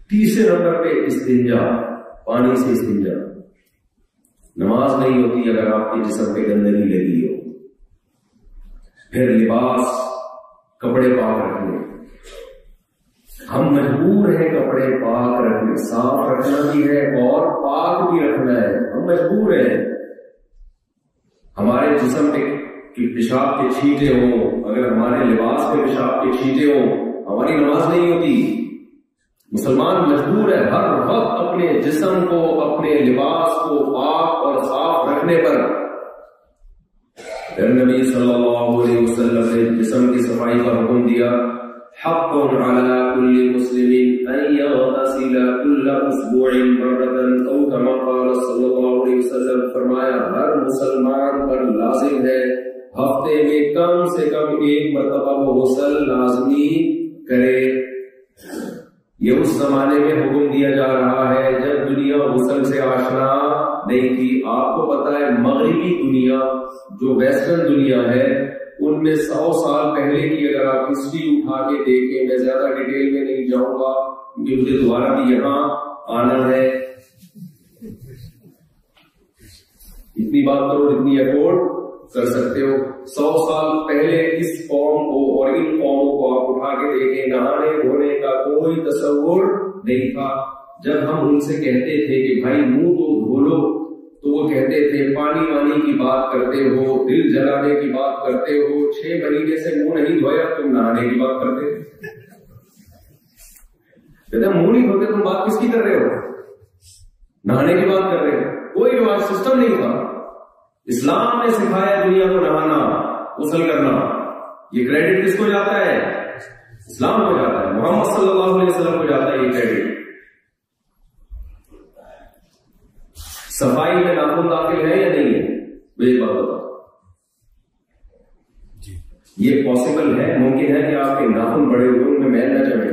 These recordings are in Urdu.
تیسرے نمبر پہ استنجا، پانی سے استنجا۔ نماز نہیں ہوتی اگر آپ کے جسم پہ گندگی لگی ہو۔ پھر لباس، کپڑے پاک رکھنے، ہم مجبور ہیں کپڑے پاک رکھنے، صاف رکھنا بھی ہے اور پاک بھی رکھنا ہے، ہم مجبور ہیں۔ ہمارے جسم پہ پیشاب کے چھینٹے ہوں، اگر ہمارے لباس پہ پیشاب کے چھینٹے ہوں، ہماری نماز نہیں ہوتی۔ مسلمان مجبور ہے ہر وقت اپنے جسم کو، اپنے لباس کو پاک اور صاف رکھنے پر۔ پھر نبی صلی اللہ علیہ وسلم نے جسم کی صفائی کا حکم دیا، حق علی کل مسلم ان یغتسل کل اسبوع مرۃ او کما قال صلی اللہ علیہ وسلم، فرمایا ہر مسلمان پر لازم ہے ہفتے میں کم سے کم ایک مرتبہ وہ غسل لازمی کرے۔ یہ اس زمانے میں حکم دیا جا رہا ہے جب دنیا غسل سے آشنا نہیں تھی۔ آپ کو پتا ہے مغربی دنیا جو ویسٹرن دنیا ہے ان میں 100 سال پہلے کی اگر آپ ہسٹری اٹھا کے دیکھیں، میں زیادہ ڈیٹیل میں نہیں جاؤں گا کیونکہ مجھے دوبارہ بھی یہاں آنا ہے، اتنی بات کرو جتنی افورڈ کر سکتے ہو۔ 100 سال پہلے اس قوم کو اور ان قوموں کو آپ اٹھا کے دیکھیں، نہانے دھونے کا کوئی تصور نہیں تھا۔ جب ہم ان سے کہتے تھے کہ بھائی منہ تو دھو لو تو وہ کہتے تھے پانی وانی کی بات کرتے ہو، دل جلانے کی بات کرتے ہو، 6 مہینے سے منہ نہیں دھویا تم نہانے کی بات کرتے۔ کہتے منہ نہیں دھوتے تم بات کس کی کر رہے ہو؟ نہانے کی بات کر رہے ہو۔ کوئی رواج سسٹم نہیں تھا۔ اسلام نے سکھایا دنیا کو نہانا، غسل کرنا۔ یہ کریڈٹ کس کو جاتا ہے؟ اسلام کو جاتا ہے، محمد صلی اللہ علیہ وسلم کو جاتا ہے یہ کریڈٹ۔ صفائی میں ناخن داخل ہے یا نہیں ہے؟ میری بات بتاؤ، یہ پاسبل ہے؟ ممکن ہے کہ آپ کے ناخن بڑے ہوئے ان میں میل نہ چڑھے؟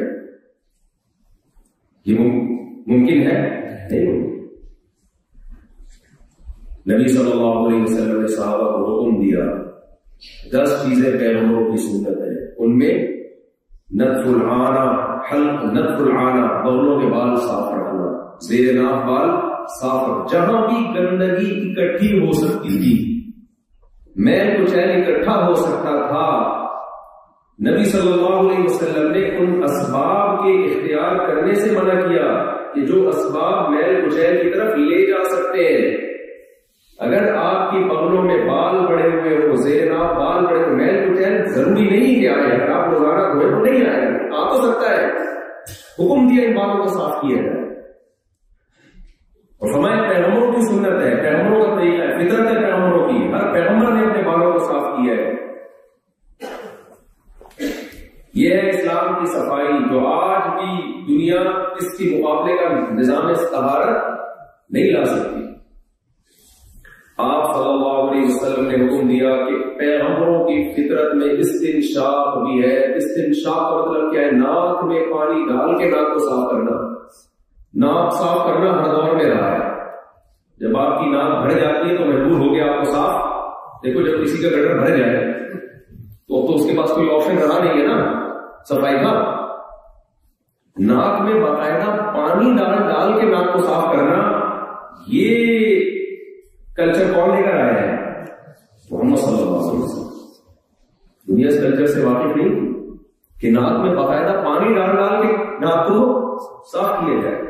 یہ ممکن ہے؟ نہیں۔ نبی صلی اللہ علیہ وسلم نے صحابہ کو حکم دیا 10 چیزیں پیغمبروں کی سنت ہے، ان میں نتف العانہ، حلق نتف العانہ، بغلوں کے بال صاف رکھنا، زیر ناف بال صاف رکھنا۔ جہاں بھی گندگی اکٹھی ہو سکتی تھی، میل کچیل اکٹھا ہو سکتا تھا، نبی صلی اللہ علیہ وسلم نے ان اسباب کے اختیار کرنے سے منع کیا کہ جو اسباب میل کچیل کی طرف لے جا سکتے ہیں۔ اگر آپ کی بغلوں میں بال بڑے ہوئے ہو، زیر ناف بال بڑے ہوئے، میل کچیل ضروری نہیں کہ آئے، اگر آپ روزانہ دھوئے تو نہیں آئے، آ تو سکتا ہے۔ حکم دیا ان بالوں کو صاف کیا جائے، اور ہمارے پیغمبروں کی سنت ہے، پیغمبروں کا طریقہ ہے، فطرت ہے پیغمبروں کی، ہر پیغمبر نے اپنے بالوں کو صاف کیا ہے۔ یہ ہے اسلام کی صفائی، جو آج بھی دنیا اس کی مقابلے کا نظام طہارت نہیں لا سکتی۔ آپ صلی اللہ علیہ وسلم نے حکم دیا کہ پیغمبروں کی فطرت میں استنشاق بھی ہے۔ استنشاق کا مطلب کیا ہے؟ ناک میں پانی ڈال کے ناک کو صاف کرنا۔ ناک صاف کرنا ہر دور میں رہا ہے۔ جب آپ کی ناک بھر جاتی ہے تو مجبور ہو گیا آپ کو صاف۔ دیکھو جب کسی کا گٹر بھر جائے تو اس کے پاس کوئی آپشن رہا نہیں ہے نا صفائی کا۔ ناک میں باقاعدہ پانی ڈال کے ناک کو صاف کرنا، یہ کلچر کون لے کر آیا ہے؟ محمد صلی اللہ علیہ وسلم۔ دنیا اس کلچر سے واقف نہیں کہ ناک میں باقاعدہ پانی ڈال کے ناک کو صاف کیا جائے۔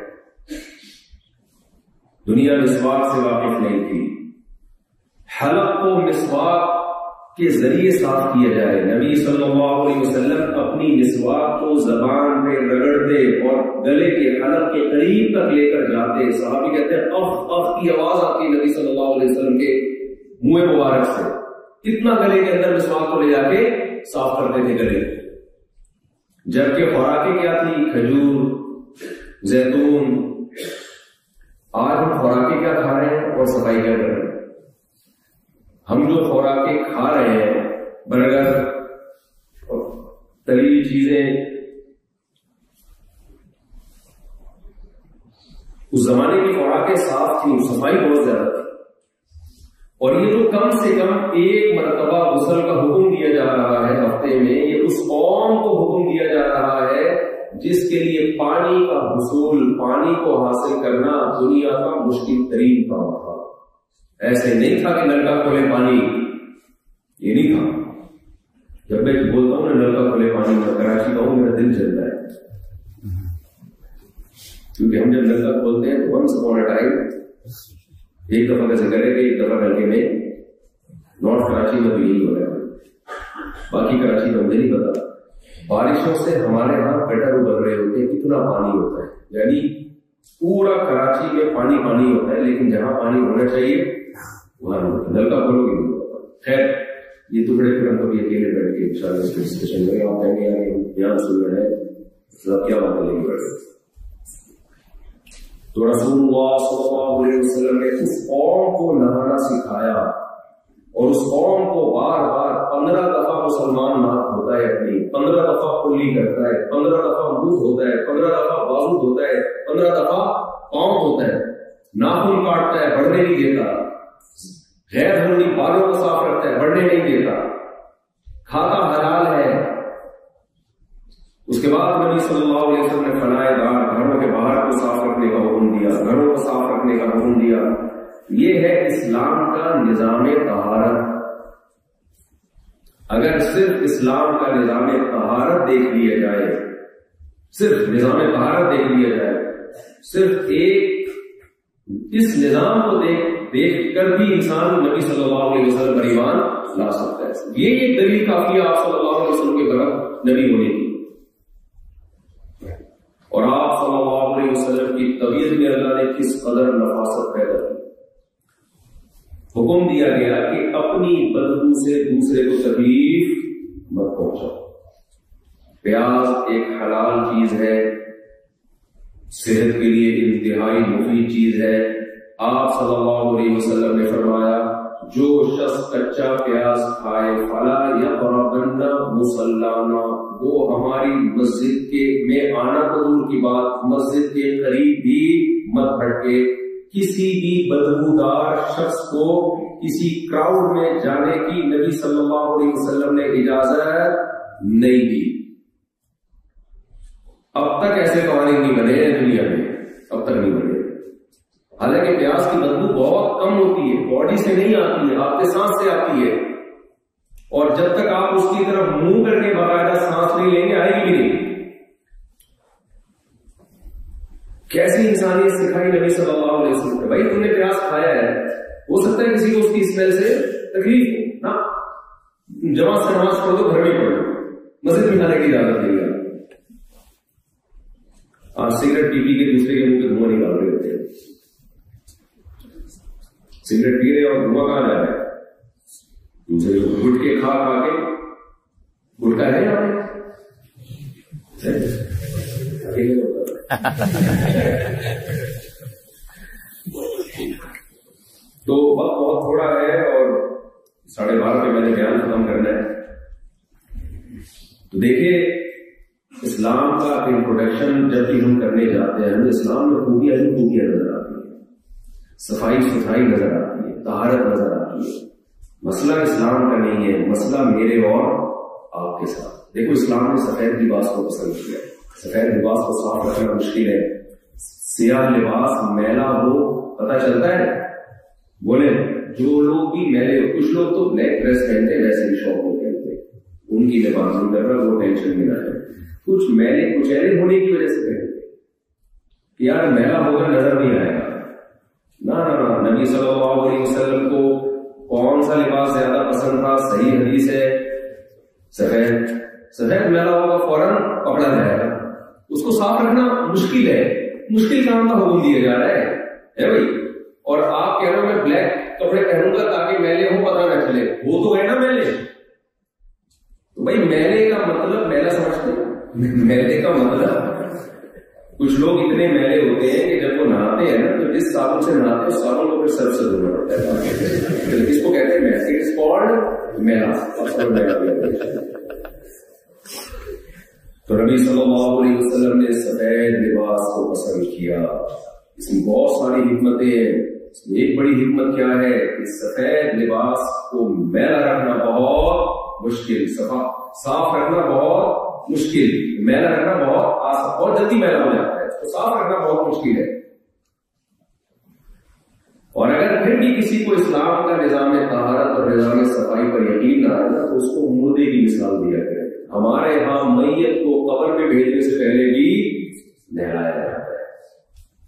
دنیا مسواک سے واقف نہیں تھی، حلق کو مسواک کے ذریعے صاف کیا جائے۔ نبی صلی اللہ علیہ وسلم اپنی مسواک کو زبان پہ رگڑتے اور گلے کے حلق کے قریب تک لے کر جاتے۔ صحابی کہتے ہیں اف اف کی آواز آتی نبی صلی اللہ علیہ وسلم کے منہ مبارک سے، اتنا گلے کے اندر مسواک کو لے جا کے صاف کرتے تھے گلے۔ جبکہ خوراکیں کیا تھی؟ کھجور، زیتون۔ آج ہم خوراکیں کیا کھا رہے ہیں اور صفائی کیا کر رہے ہیں؟ ہم جو خوراکیں کھا رہے ہیں، برگر اور تلی ہوئی چیزیں، اس زمانے کی خوراکیں صاف تھیں، صفائی بہت زیادہ تھی۔ اور یہ جو کم سے کم ایک مرتبہ غسل کا حکم دیا جا رہا ہے ہفتے میں، یہ اس قوم کو حکم دیا جا رہا ہے جس کے لیے پانی کا حصول، پانی کو حاصل کرنا دنیا کا مشکل ترین کام تھا. ایسے نہیں تھا کہ نلکا کھولے پانی، یہ نہیں تھا. جب میں بولتا ہوں نا نلکا کھولے پانی، میں کراچی کا ہوں، میرا دل جلتا ہے، کیونکہ ہم جب نلکا کھولتے ہیں تو ونس اپون اے ٹائم، ایک دفعہ کا ذکر ہے کہ ایک دفعہ نلکے میں نارتھ کراچی میں تو یہی ہو رہا ہے، باقی کراچی میں مجھے نہیں پتا. بارشوں سے ہمارے یہاں گٹر ابل رہے ہوتے ہیں، کتنا پانی ہوتا ہے، یعنی پورا کراچی میں پانی پانی ہوتا ہے، لیکن جہاں پانی ہونا چاہیے وہاں نلکا کھولو گے نہیں ہوتا. خیر یہ ٹکڑے پھر ہم کبھی اکیلے بیٹھ کے انشاءاللہ اس ڈسکشن کریں. آپ کہیں گے ہم بیان سن رہے ہیں، کیا بات لے کے بیٹھے. تو رسول اللہ صلی اللہ علیہ وسلم نے اس قوم کو نہانا سکھایا، اور اس قوم کو بار بار 15 دفعہ مسلمان ناک ہوتا ہے اپنی، 15 دفعہ کلی کرتا ہے، 15 دفعہ منہ ہوتا ہے، 15 دفعہ بازو ہوتا ہے، 15 دفعہ پاؤں ہوتا ہے، ناخن کاٹتا ہے، بڑھنے نہیں دیتا، غیر ضروری بالوں کو صاف رکھتا ہے، بڑھنے نہیں دیتا، کھاتا حلال ہے. اس کے بعد نبی صلی اللہ علیہ وسلم نے فنائے دار گھروں کے باہر کو صاف رکھنے کا حکم دیا، گھروں کو صاف رکھنے کا حکم دیا. یہ ہے اسلام کا نظام طہارت. اگر صرف اسلام کا نظام طہارت دیکھ لیا جائے، صرف نظام طہارت دیکھ لیا جائے، صرف ایک اس نظام کو دیکھ کر بھی انسان نبی صلی اللہ علیہ وسلم پر ایمان لا سکتا ہے. یہ ایک دلیل کافی ہے آپ صلی اللہ علیہ وسلم کے طرف نبی ہونے کی. اور آپ صلی اللہ علیہ وسلم کی طبیعت میں اللہ نے کس قدر نفاست پیدا کی. حکم دیا گیا کہ اپنی بدبو سے دوسرے کو تکلیف مت پہنچاؤ. پیاز ایک حلال چیز ہے، صحت کے لیے انتہائی مفید چیز ہے. آپ صلی اللہ علیہ وسلم نے فرمایا جو شخص کچا پیاز کھائے فلا یقربن مصلانا، وہ ہماری مسجد کے میں آنا تو دور کی بات، مسجد کے قریب بھی مت بھٹکے. کسی بھی بدبودار شخص کو کسی کراؤڈ میں جانے کی نبی صلی اللہ علیہ وسلم نے اجازت نہیں دی. اب تک ایسے قوانین نہیں بنے ہیں دنیا میں، اب تک نہیں بنے. حالانکہ پیاز کی بدبو بہت کم ہوتی ہے، باڈی سے نہیں آتی ہے، آپ کے سانس سے آتی ہے، اور جب تک آپ اس کی طرف منہ کر کے باقاعدہ سانس نہیں لیں گے آئے گی نہیں. کیسی انسانیت سکھائی نبی صلی اللہ علیہ وسلم نے. بھائی تم نے پیاز کھایا ہے، ہو سکتا ہے کسی کو اس کی اسمیل سے تکلیف ہو نا، جماعت سے نماز پڑھو تو گھر میں پڑھو، مسجد میں کھانے کی اجازت نہیں ہے. آپ سگریٹ پی کے دوسرے کے منہ پہ دھواں نکال رہے ہوتے ہیں، سگریٹ پی رہے اور دھواں کہاں جا رہا ہے؟ دوسرے کو گٹکے کھا کے گٹکا ہے یہاں تو وقت بہت تھوڑا ہے اور 12:30 پہ میں نے بیان ختم کرنا ہے. تو دیکھیے اسلام کا انٹروڈکشن جب بھی ہم کرنے جاتے ہیں، اسلام میں خوبیاں ہی خوبیاں نظر آتی ہیں، صفائی ستھرائی نظر آتی ہے، طہارت نظر آتی ہے. مسئلہ اسلام کا نہیں ہے، مسئلہ میرے اور آپ کے ساتھ. دیکھو اسلام نے سفید لباس کو پسند کیا. سفید لباس کو صاف رکھنا مشکل ہے. سیاہ لباس میلا ہو پتہ چلتا ہے. بولے جو لوگ بھی میلے، کچھ لوگ تو بلیک ڈریس پہنتے ہیں، ویسے بھی شوق میں پہنتے، ان کی لباس نہیں کر رہا، وہ ٹینشن میں نہ ہے. کچھ میلے کچہرے ہونے کی وجہ سے پہنتے کہ یار میلا ہوگا نظر نہیں آئے گا. نہ نبی صلی اللہ علیہ وسلم کو کون سا لباس زیادہ پسند تھا؟ صحیح حدیث ہے سفید. سفید میلا ہوگا فوراً پکڑا جائے گا. اس کو صاف رکھنا مشکل ہے، مشکل کام کا حکم دیا جا رہا ہے بھائی. اور آپ کہہ رہے ہو میں بلیک کپڑے پہنوں گا تاکہ میلے ہو پتہ نہ چلے، وہ تو ہے نا میلے. تو بھائی میلے کا مطلب میلہ سمجھتے ہیں؟ میلے کا مطلب کچھ لوگ اتنے میلے ہوتے ہیں کہ جب وہ نہاتے ہیں نا تو جس صابن سے نہاتے ہیں اس صابن کو پھر سرف سے دھونا پڑتا ہے. اس کو کہتے ہیں میلہ. اٹ از کالڈ میلہ. تو نبی صلی اللہ علیہ وسلم نے سفید لباس کو پسند کیا. اس میں بہت ساری حکمتیں ہیں. ایک بڑی حکمت کیا ہے کہ سفید لباس کو میلا رکھنا بہت مشکل، صاف رکھنا بہت مشکل، میلا رکھنا بہت جلدی میلا ہو جاتا ہے، اس کو صاف رکھنا بہت مشکل ہے۔ اور اگر پھر بھی کسی کو اسلام کا نظام طہارت اور نظام صفائی پر یقین نہ آئے تو اس کو مردے کی مثال دیا کرے۔ ہمارے ہاں میت کو قبر میں بھیجنے سے پہلے بھی نہلایا جاتا ہے،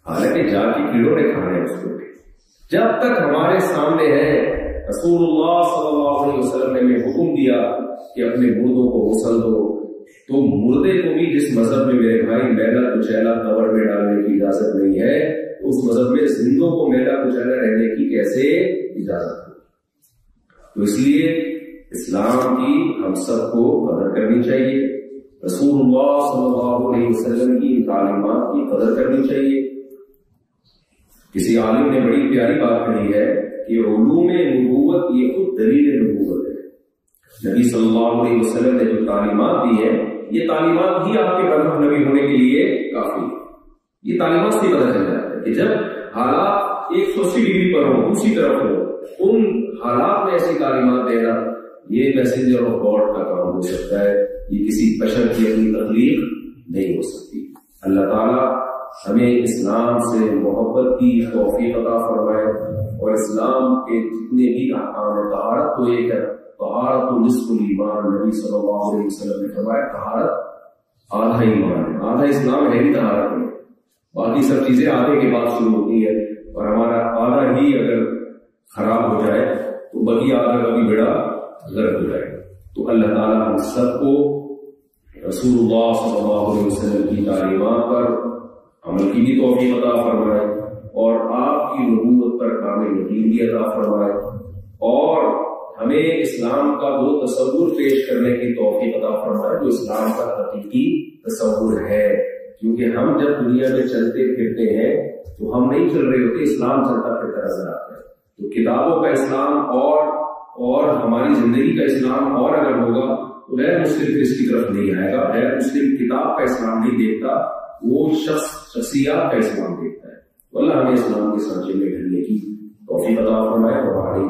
حالانکہ جا کے کیڑوں نے کھانا ہے اس کو۔ جب تک ہمارے سامنے ہے، رسول اللہ صلی اللہ علیہ وسلم نے ہمیں حکم دیا کہ اپنے مردوں کو غسل دو، تو مردے کو بھی جس مذہب میں میرے بھائی میلا کچیلا قبر میں ڈالنے کی اجازت نہیں ہے، اس مذہب میں زندوں کو میلا کچیلا رہنے کی کیسے اجازت ہے؟ تو اس لیے اسلام کی ہم سب کو قدر کرنی چاہیے، رسول اللہ صلی اللہ علیہ وسلم کی تعلیمات کی قدر کرنی چاہیے۔ کسی عالم نے بڑی پیاری بات کہی ہے کہ علوم نبوت یہ خود دلیل نبوت ہے۔ نبی صلی اللہ علیہ وسلم نے جو تعلیمات دی ہے، یہ تعلیمات ہی آپ کے برہم نبی ہونے کے لیے کافی ہے۔ یہ تعلیمات سے پتہ چل جاتا ہے کہ جب حالات 180 ڈگری پر ہوں، دوسری طرف ہو، ان حالات میں ایسی تعلیمات دینا یہ میسنجر آف گاڈ کا کام ہو سکتا ہے، یہ کسی بشر کی اپنی تخلیق نہیں ہو سکتی۔ اللہ تعالیٰ ہمیں اسلام سے محبت کی توفیق عطا فرمائے، اور اسلام کے جتنے بھی احکام ہیں، طہارت تو ایک ہے، طہارت نصف الایمان، نبی صلی اللہ علیہ وسلم نے فرمایا طہارت آدھا ایمان ہے، آدھا اسلام ہے ہی طہارت میں، باقی سب چیزیں آدھے کے بعد شروع ہوتی ہے، اور ہمارا آدھا ہی اگر خراب ہو جائے تو باقی آدھا کا بھی بیڑا غرق ہو جائے۔ تو اللہ تعالیٰ ہم سب کو رسول اللہ صلی اللہ علیہ وسلم کی تعلیمات پر عمل کی بھی توفیق عطا فرمائے، اور آپ کی نبوت پر کامل یقین بھی عطا فرمائے، اور ہمیں اسلام کا وہ تصور پیش کرنے کی توفیق عطا فرمائے جو اسلام کا حقیقی تصور ہے۔ کیونکہ ہم جب دنیا میں چلتے پھرتے ہیں تو ہم نہیں چل رہے ہوتے، اسلام چلتا پھرتا نظر آتا ہے۔ تو کتابوں کا اسلام اور ہماری زندگی کا اسلام اور اگر ہوگا تو غیر مسلم پھر اس کی طرف نہیں آئے گا، غیر مسلم کتاب کا اسلام نہیں دیکھتا، وہ شخصیات کا اسلام دیکھتا ہے۔ تو اللہ ہمیں اسلام کے سانچے میں ڈھلنے کی توفیق عطا فرمائے، اور ہماری